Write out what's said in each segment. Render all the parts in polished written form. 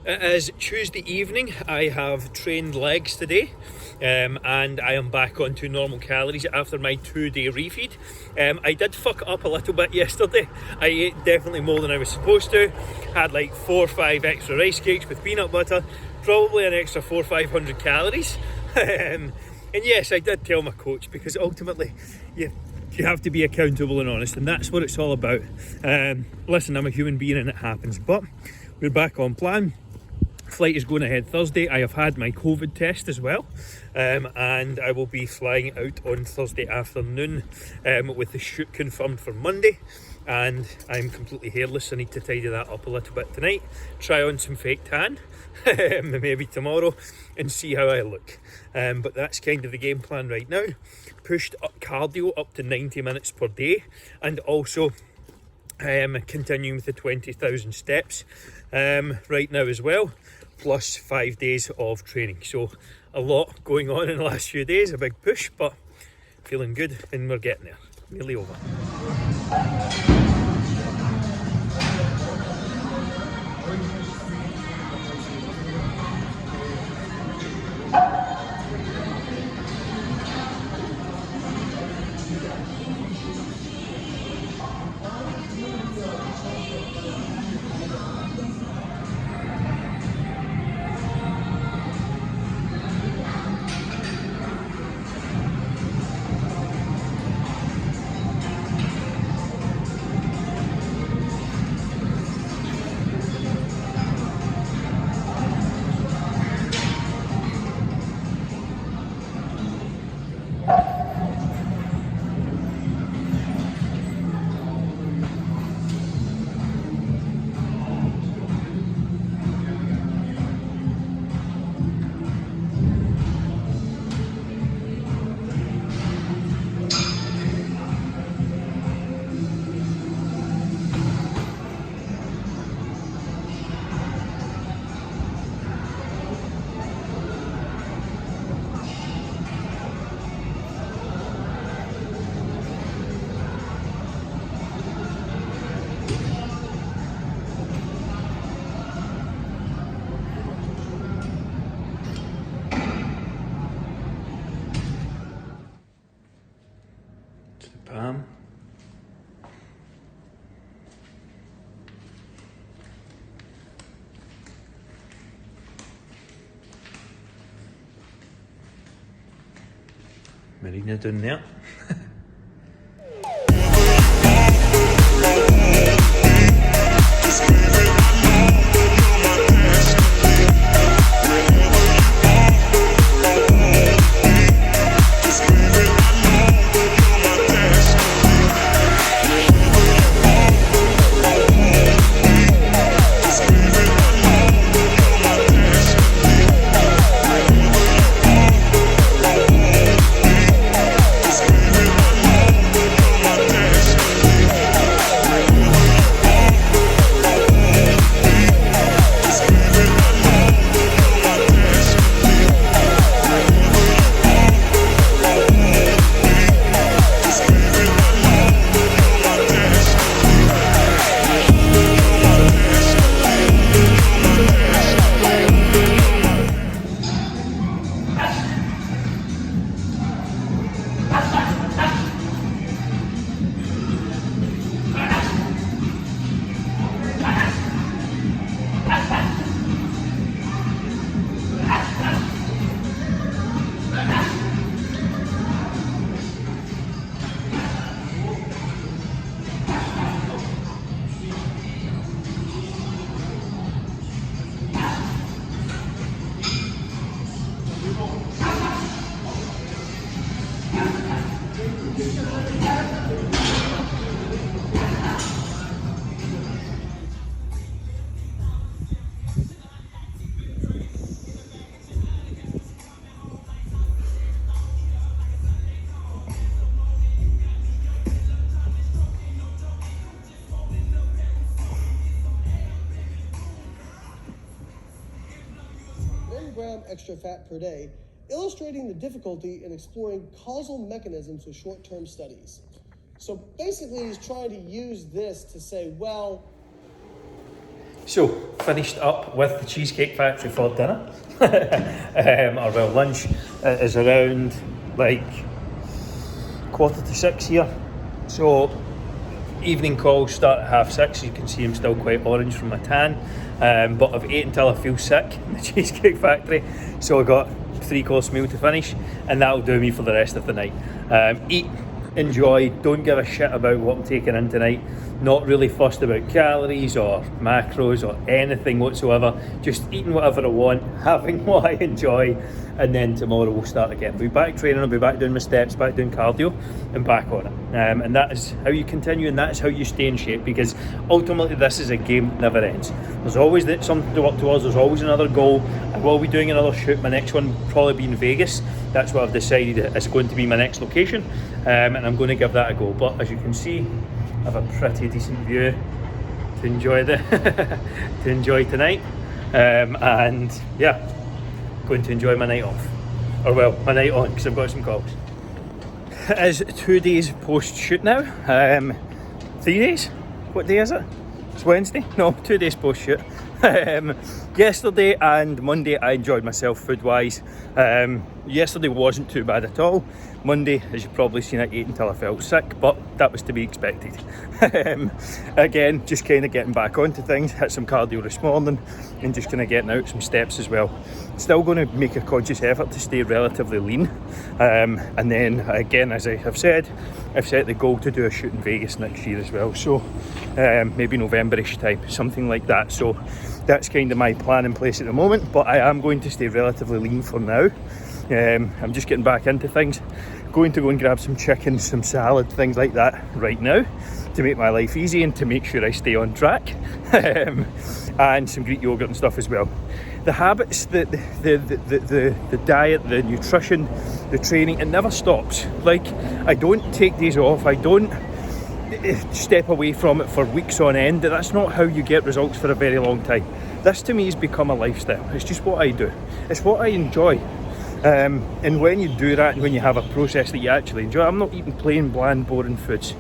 It is Tuesday evening. I have trained legs today, and I am back onto normal calories after my 2-day refeed. I did fuck up a little bit yesterday. I ate definitely more than I was supposed to. Had like 4 or 5 extra rice cakes with peanut butter, probably an extra 400-500 calories. And yes, I did tell my coach, because ultimately you have to be accountable and honest, and that's what it's all about. Listen, I'm a human being and it happens, but we're back on plan. Flight is going ahead Thursday. I have had my COVID test as well, and I will be flying out on Thursday afternoon with the shoot confirmed for Monday. And I'm completely hairless. I need to tidy that up a little bit tonight, try on some fake tan maybe tomorrow, and see how I look. But that's kind of the game plan right now. Pushed up cardio up to 90 minutes per day, and also continuing with the 20,000 steps right now as well, plus 5 days of training. So a lot going on in the last few days, a big push, but feeling good, and we're getting there. Nearly over. Palm. Marina down there. Gram extra fat per day, illustrating the difficulty in exploring causal mechanisms with short-term studies. So basically he's trying to use this to say, well... So, finished up with the Cheesecake Factory for dinner. Or well, lunch is around like 5:45 here. So evening calls start at 6:30. You can see I'm still quite orange from my tan. But I've ate until I feel sick in the Cheesecake Factory. So I got 3-course meal to finish, and that'll do me for the rest of the night. Eat, enjoy, don't give a shit about what I'm taking in tonight. Not really fussed about calories or macros or anything whatsoever. Just eating whatever I want, having what I enjoy, and then tomorrow we'll start again. I'll be back training, I'll be back doing my steps, back doing cardio, and back on it. And that is how you continue, and that is how you stay in shape, because ultimately this is a game that never ends. There's always something to work towards, there's always another goal. I will be doing another shoot. My next one will probably be in Vegas. That's what I've decided is going to be my next location, and I'm going to give that a go. But as you can see, I have a pretty decent view to enjoy to enjoy tonight, and yeah, going to enjoy my night off, or well, my night on, because I've got some calls. It is 2 days post shoot now. 3 days? What day is it? It's Wednesday? No, 2 days post shoot. Yesterday and Monday I enjoyed myself food wise. Yesterday wasn't too bad at all. Monday, as you've probably seen, I ate until I felt sick, but that was to be expected. Again, just kind of getting back onto things. Hit some cardio this morning and just kind of getting out some steps as well. Still going to make a conscious effort to stay relatively lean, and then again, as I have said, I've set the goal to do a shoot in Vegas next year as well, so maybe November-ish time, something like that. So that's kind of my plan in place at the moment, but I am going to stay relatively lean for now. I'm just getting back into things. Going to go and grab some chicken, some salad, things like that right now to make my life easy and to make sure I stay on track. And some Greek yogurt and stuff as well. The habits, the diet, the nutrition, the training, it never stops. Like, I don't take days off, I don't step away from it for weeks on end. That's not how you get results for a very long time. This to me has become a lifestyle. It's just what I do. It's what I enjoy. And when you do that, and when you have a process that you actually enjoy, I'm not eating plain, bland, boring foods.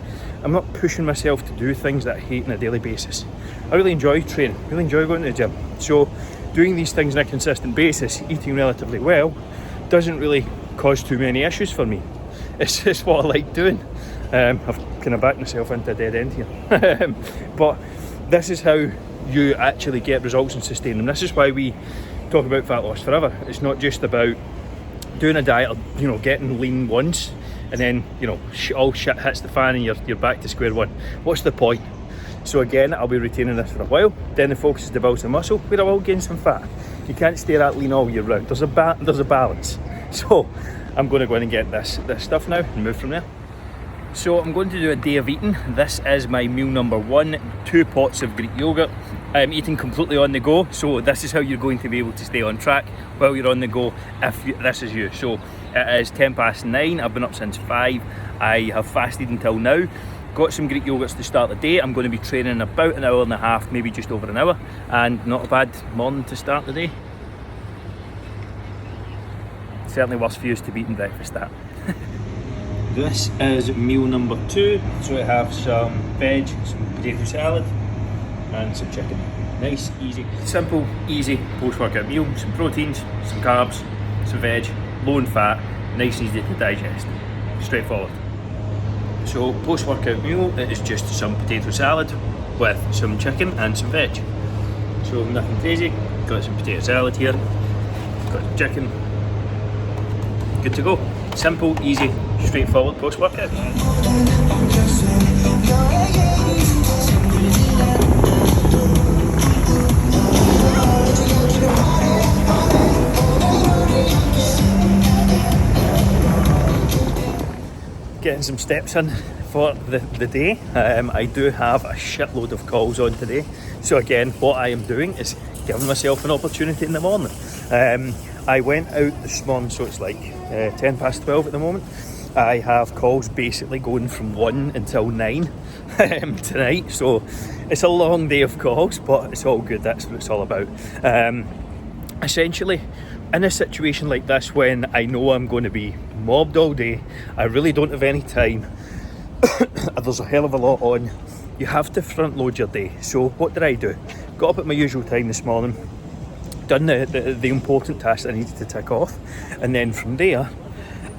I'm not pushing myself to do things that I hate on a daily basis. I really enjoy training, really enjoy going to the gym. So doing these things on a consistent basis, eating relatively well, doesn't really cause too many issues for me. It's just what I like doing. I've kind of backed myself into a dead end here. But this is how you actually get results and sustain them. This is why we talk about fat loss forever. It's not just about doing a diet, or, getting lean once and then, all shit hits the fan and you're back to square one. What's the point? So again, I'll be retaining this for a while. Then the focus is to build some muscle, where I will gain some fat. You can't stay that lean all year round. There's a balance. So I'm going to go in and get this stuff now and move from there. So I'm going to do a day of eating. This is my meal number 1, 2 pots of Greek yogurt. I'm eating completely on the go, so this is how you're going to be able to stay on track while you're on the go if this is you. So it is 9:10. I've been up since 5. I have fasted until now. Got some Greek yogurts to start the day. I'm going to be training in about an hour and a half, maybe just over an hour, and not a bad morning to start the day. Certainly worse for you to be eating breakfast at. This is meal number 2, so I have some veg, some potato salad and some chicken. Nice, easy, simple, easy post-workout meal. Some proteins, some carbs, some veg, low in fat, nice and easy to digest. Straightforward. So post-workout meal, it is just some potato salad with some chicken and some veg. So nothing crazy, got some potato salad here, got some chicken, good to go. Simple, easy, straightforward post-workout. Getting some steps in for the day. I do have a shitload of calls on today. So again, what I am doing is giving myself an opportunity in the morning. I went out this morning, so it's like 12:10 at the moment. I have calls basically going from 1 until 9 tonight, so it's a long day of calls, but it's all good. That's what it's all about. Essentially, in a situation like this, when I know I'm going to be mobbed all day, I really don't have any time, there's a hell of a lot on, you have to front load your day. So what did I do? Got up at my usual time this morning, done the important tasks I needed to tick off, and then from there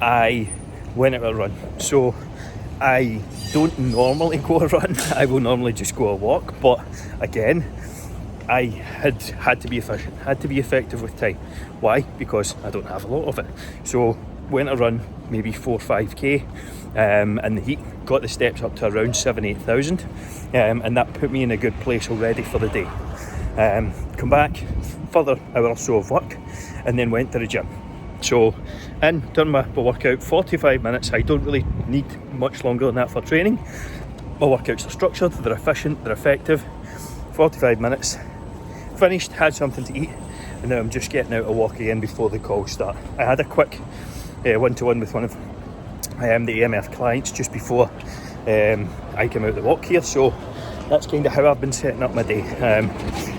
I went out a run. So I don't normally go a run, I will normally just go a walk, but again, I had to be efficient, had to be effective with time. Why? Because I don't have a lot of it. So went a run, maybe 4 or 5k in the heat, got the steps up to around 7,000-8,000, and that put me in a good place already for the day. Come back, further hour or so of work, and then went to the gym. So done my workout, 45 minutes. I don't really need much longer than that for training. My workouts are structured, they're efficient, they're effective. 45 minutes, finished, had something to eat, and now I'm just getting out a walk again before the calls start. I had a quick one-to-one with one of the EMF clients just before I came out the walk here, so that's kind of how I've been setting up my day.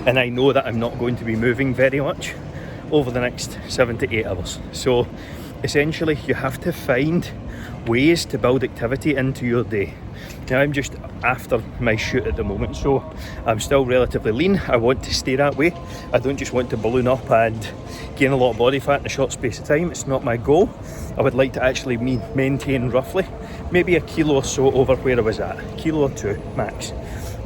And I know that I'm not going to be moving very much over the next 7 to 8 hours. So essentially you have to find ways to build activity into your day. Now I'm just after my shoot at the moment, so I'm still relatively lean. I want to stay that way. I don't just want to balloon up and gain a lot of body fat in a short space of time. It's not my goal. I would like to actually maintain roughly maybe a kilo or so over where I was at, a kilo or 2 max,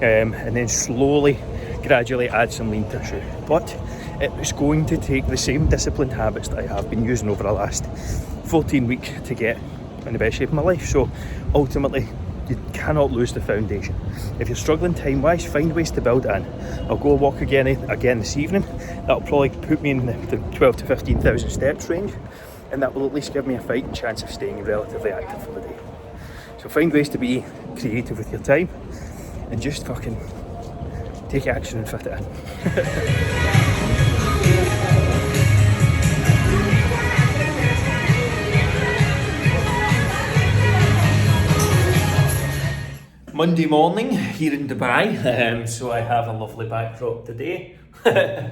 and then slowly, gradually add some lean tissue. But it's going to take the same disciplined habits that I have been using over the last 14 weeks to get in the best shape of my life. So ultimately, you cannot lose the foundation. If you're struggling time-wise, find ways to build it in. I'll go walk again this evening. That'll probably put me in the 12 to 15,000 steps range, and that will at least give me a fighting chance of staying relatively active for the day. So find ways to be creative with your time, and just fucking take action and fit it in. Monday morning here in Dubai, so I have a lovely backdrop today. You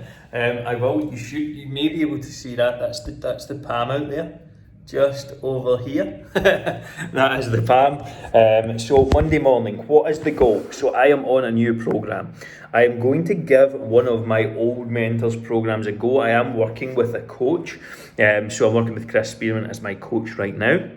may be able to see that. That's the palm out there, just over here. That is the palm. So Monday morning, what is the goal? So I am on a new program. I am going to give one of my old mentors programs a go. I am working with a coach, so I'm working with Chris Spearman as my coach right now.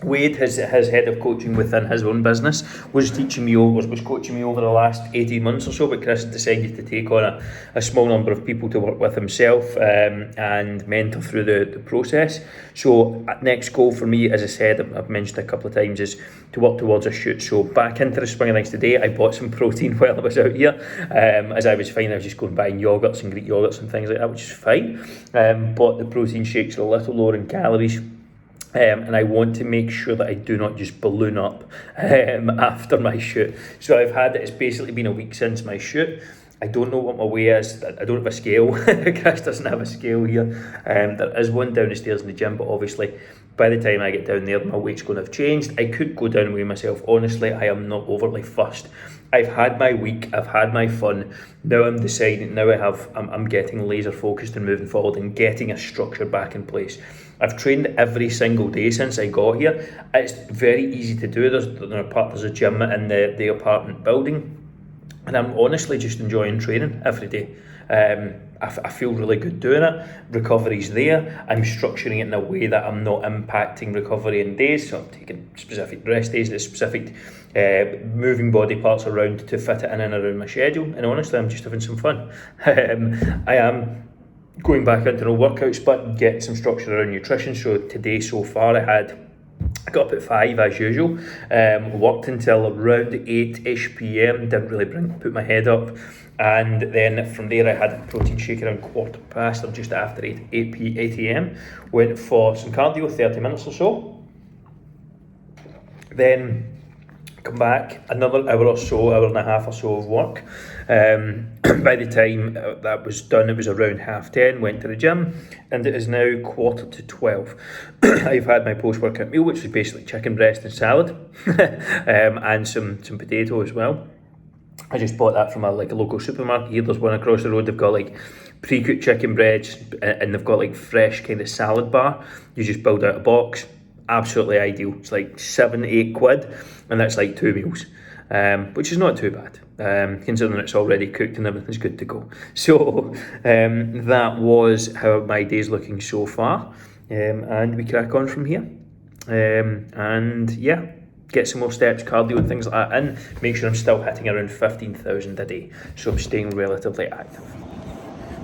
Wade, his head of coaching within his own business, was coaching me over the last 18 months or so, but Chris decided to take on a small number of people to work with himself and mentor through the process. So next goal for me, as I said, I've mentioned a couple of times, is to work towards a shoot. So back into the swing of things today. I bought some protein while I was out here. As I was fine, I was just going buying yogurts and Greek yogurts and things like that, which is fine. But the protein shakes are a little lower in calories. And I want to make sure that I do not just balloon up after my shoot. So it's basically been a week since my shoot. I don't know what my weigh is. I don't have a scale. Chris doesn't have a scale here. There is one down the stairs in the gym, but obviously by the time I get down there, my weight's going to have changed. I could go down and weigh myself. Honestly, I am not overly fussed. I've had my week, I've had my fun. Now I'm deciding, I'm getting laser focused and moving forward and getting a structure back in place. I've trained every single day since I got here. It's very easy to do. There's a gym in the apartment building, and I'm honestly just enjoying training every day. I feel really good doing it. Recovery's there. I'm structuring it in a way that I'm not impacting recovery in days. So I'm taking specific rest days, the specific moving body parts around to fit it in and around my schedule. And honestly, I'm just having some fun. I am going back into no workouts, but get some structure around nutrition. So today so far I got up at 5 as usual, worked until around 8ish PM, didn't really put my head up, and then from there I had a protein shake around 8:15 or just after 8 AM, went for some cardio, 30 minutes or so, then come back, another hour and a half or so of work. By the time that was done, it was around 10:30, went to the gym, and it is now 11:45. I've had my post-workout meal, which was basically chicken breast and salad, and some potato as well. I just bought that from a local supermarket here. There's one across the road. They've got pre-cooked chicken breads, and they've got fresh kind of salad bar. You just build out a box. Absolutely ideal. It's 7-8 quid, and that's 2 meals. which is not too bad, considering it's already cooked and everything's good to go. So that was how my day's looking so far, and we crack on from here. And yeah, get some more steps, cardio and things like that in. Make sure I'm still hitting around 15,000 a day, so I'm staying relatively active.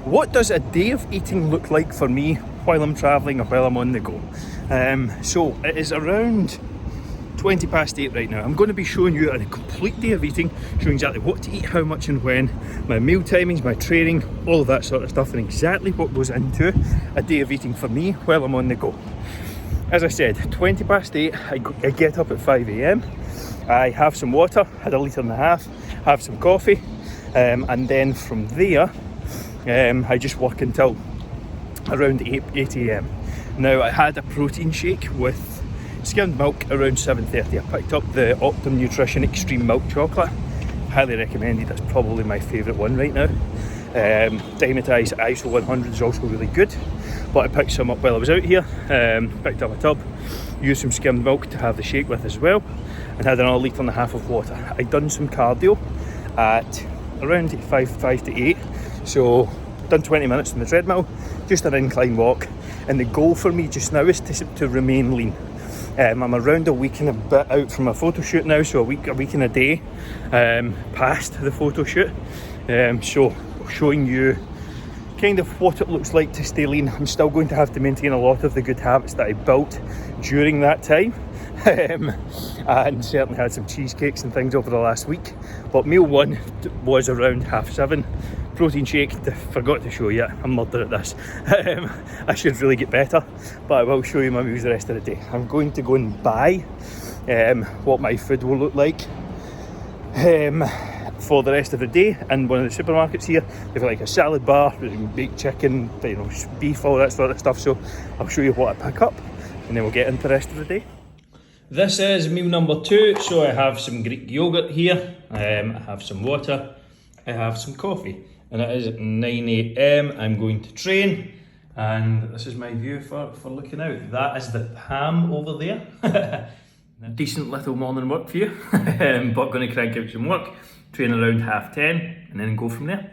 What does a day of eating look like for me while I'm travelling or while I'm on the go? So it is around 20 past 8 right now. I'm going to be showing you a complete day of eating, showing exactly what to eat, how much and when, my meal timings, my training, all of that sort of stuff, and exactly what goes into a day of eating for me while I'm on the go. As I said, 20 past 8, I get up at 5 a.m. I have some water, had a litre and a half, have some coffee, and then from there, I just work until around 8 a.m. Now, I had a protein shake with skimmed milk around 7:30. I picked up the Optimum Nutrition Extreme Milk Chocolate. Highly recommended, that's probably my favourite one right now. Dimetized ISO 100 is also really good, but I picked some up while I was out here. Picked up a tub, used some skimmed milk to have the shake with as well, and had another litre and a half of water. I'd done some cardio at around 5 to 8, so done 20 minutes on the treadmill, just an incline walk, and the goal for me just now is to remain lean. I'm around a week and a bit out from a photo shoot now, so a week and a day past the photo shoot. So showing you kind of what it looks like to stay lean. I'm still going to have to maintain a lot of the good habits that I built during that time, and certainly had some cheesecakes and things over the last week. But meal one was around 7:30. Protein shake, forgot to show you, I'm murder at this. I should really get better, but I will show you my meals the rest of the day. I'm going to go and buy what my food will look like for the rest of the day in one of the supermarkets here. They've got like a salad bar, baked chicken, beef, all that sort of stuff, so I'll show you what I pick up and then we'll get into the rest of the day. This is meal number 2, so I have some Greek yogurt here, I have some water, I have some coffee, and it is at 9 a.m. I'm going to train, and this is my view for looking out. That is the Palm over there. Decent little morning work for you, but going to crank out some work, train around 10:30, and then go from there.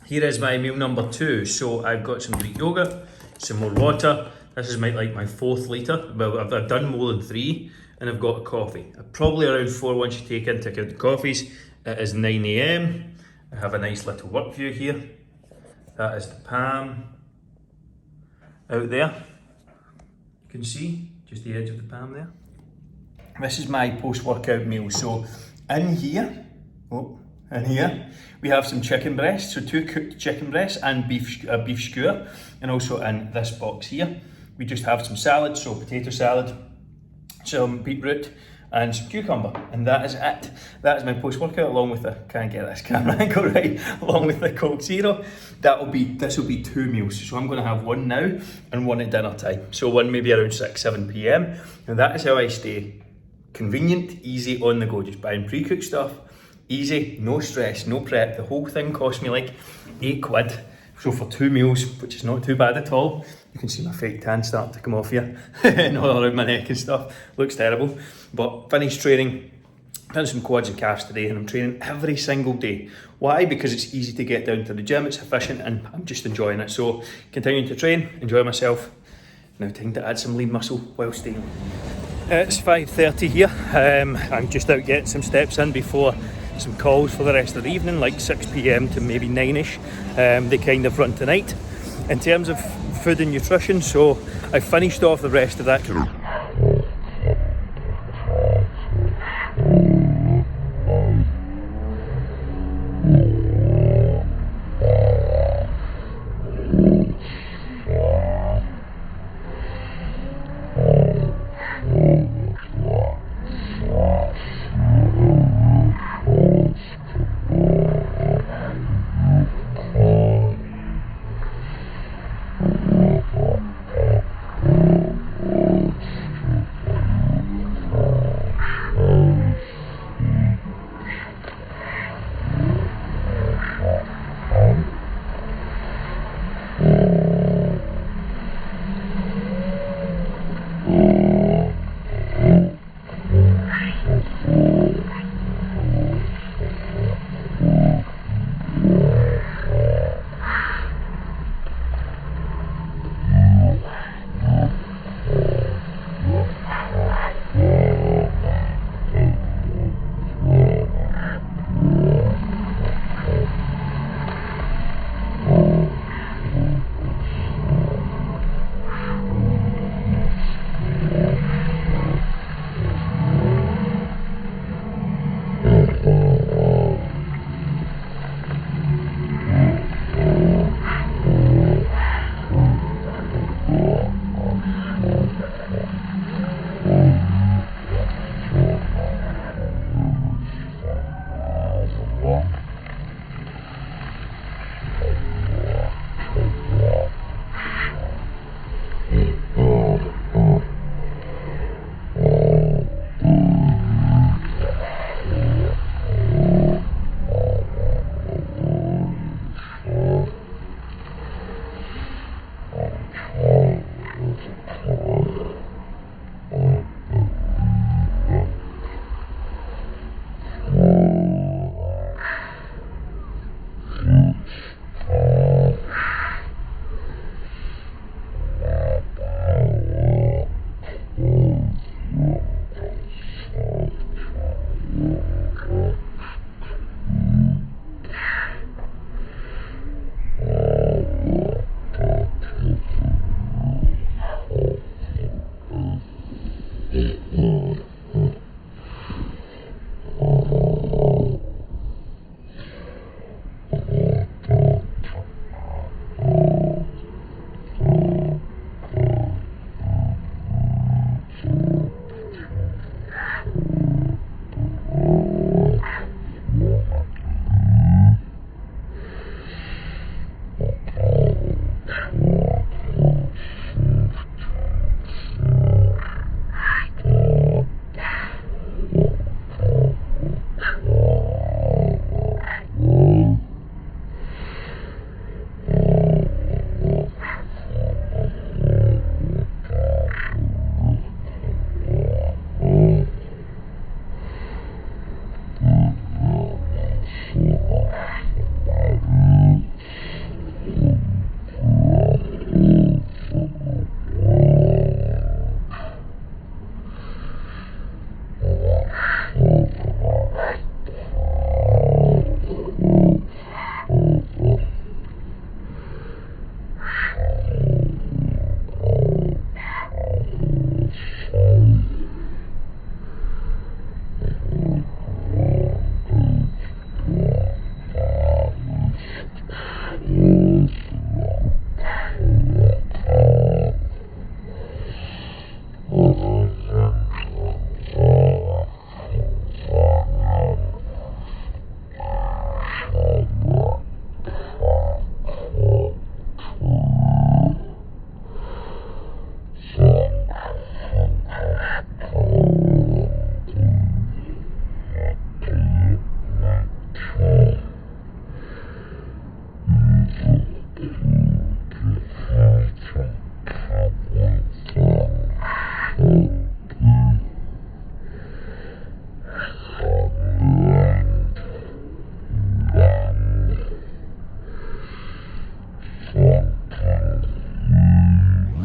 Here is my meal number 2. So I've got some Greek yogurt, some more water. This is my 4th litre. Well, I've done more than 3, and I've got a coffee. Probably around 4 once you take into account the coffees. It is 9 a.m. I have a nice little work view here. That is the Palm out there. You can see just the edge of the Palm there. This is my post-workout meal. So in here, we have some chicken breasts, so 2 cooked chicken breasts and beef skewer, and also in this box here, we just have some salad, so potato salad, some beetroot, and some cucumber, and that is it. That is my post-workout, along with the, can't get this camera angle right, along with the Coke Zero. This will be 2 meals, so I'm going to have one now and one at dinner time. So one maybe around 7 p.m. And that is how I stay convenient, easy, on the go, just buying pre-cooked stuff, easy, no stress, no prep. The whole thing cost me like £8. So for 2 meals, which is not too bad at all. You can see my fake tan starting to come off here and all around my neck and stuff. Looks terrible. But finished training, done some quads and calves today, and I'm training every single day. Why? Because it's easy to get down to the gym, it's efficient, and I'm just enjoying it. So continuing to train, enjoy myself. Now time to add some lean muscle while staying. It's 5:30 here. I'm just out getting some steps in before some calls for the rest of the evening, like 6 p.m. to maybe 9ish. They kind of run tonight. In terms of food and nutrition, so I finished off the rest of that.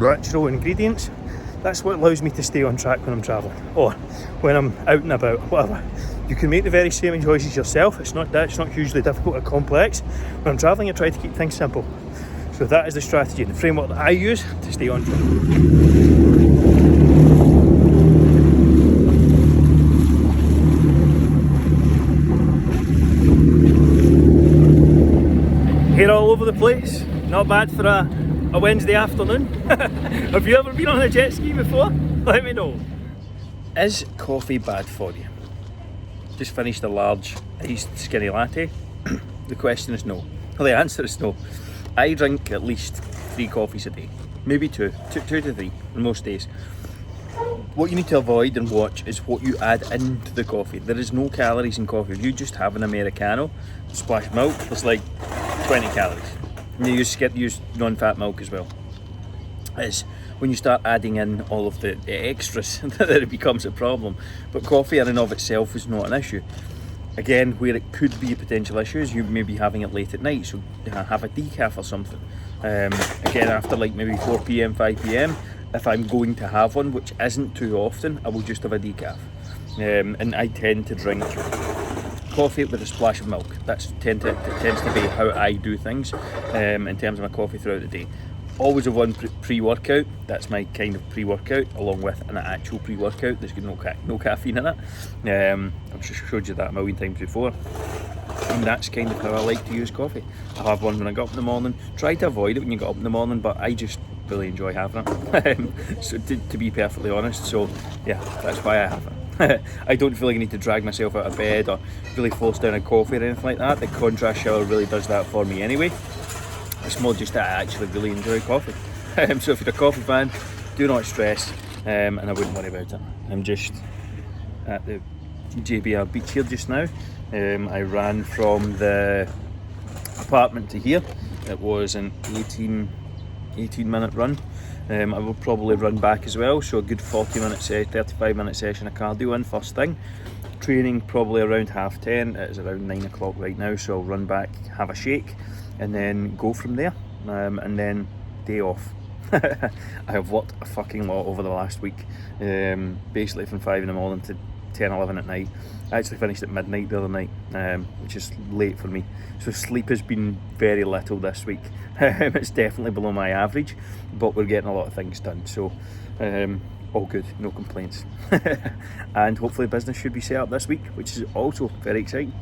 natural ingredients. That's what allows me to stay on track when I'm travelling or when I'm out and about, whatever. You can make the very same choices yourself. It's not hugely difficult or complex. When I'm travelling, I try to keep things simple. So that is the strategy and the framework that I use to stay on track. Hair all over the place. Not bad for a Wednesday afternoon. Have you ever been on a jet ski before? Let me know. Is coffee bad for you? Just finished a large iced skinny latte. The question is no. Well, the answer is no. I drink at least 3 coffees a day. Maybe 2 to 3 on most days. What you need to avoid and watch is what you add into the coffee. There is no calories in coffee. If you just have an Americano, splash milk, there's like 20 calories. And you use non-fat milk as well. It's when you start adding in all of the extras that it becomes a problem. But coffee in and of itself is not an issue. Again, where it could be a potential issue is you may be having it late at night, so have a decaf or something. Again, after like maybe 4 p.m, 5 p.m, if I'm going to have one, which isn't too often, I will just have a decaf. And I tend to drink coffee with a splash of milk. That tends to be how I do things in terms of my coffee throughout the day. Always have one pre-workout. That's my kind of pre-workout, along with an actual pre-workout. There's no caffeine in it. I've just showed you that a million times before. And that's kind of how I like to use coffee. I have one when I get up in the morning. Try to avoid it when you get up in the morning, but I just really enjoy having it. So to be perfectly honest, so yeah, that's why I have it. I don't feel like I need to drag myself out of bed or really force down a coffee or anything like that. The contrast shower really does that for me anyway. It's more just that I actually really enjoy coffee. So if you're a coffee fan, do not stress, and I wouldn't worry about it. I'm just at the JBR beach here just now. I ran from the apartment to here. It was an 18 minute run. I will probably run back as well, so a good 35 minute session of cardio in first thing. Training probably around 10:30. It is around 9 o'clock right now, so I'll run back, have a shake, and then go from there. And then day off. I have worked a fucking lot over the last week, basically from 5 in the morning to 10, 11 at night. I actually finished at midnight the other night, which is late for me. So sleep has been very little this week. It's definitely below my average, but we're getting a lot of things done. So all good, no complaints. And hopefully business should be set up this week, which is also very exciting.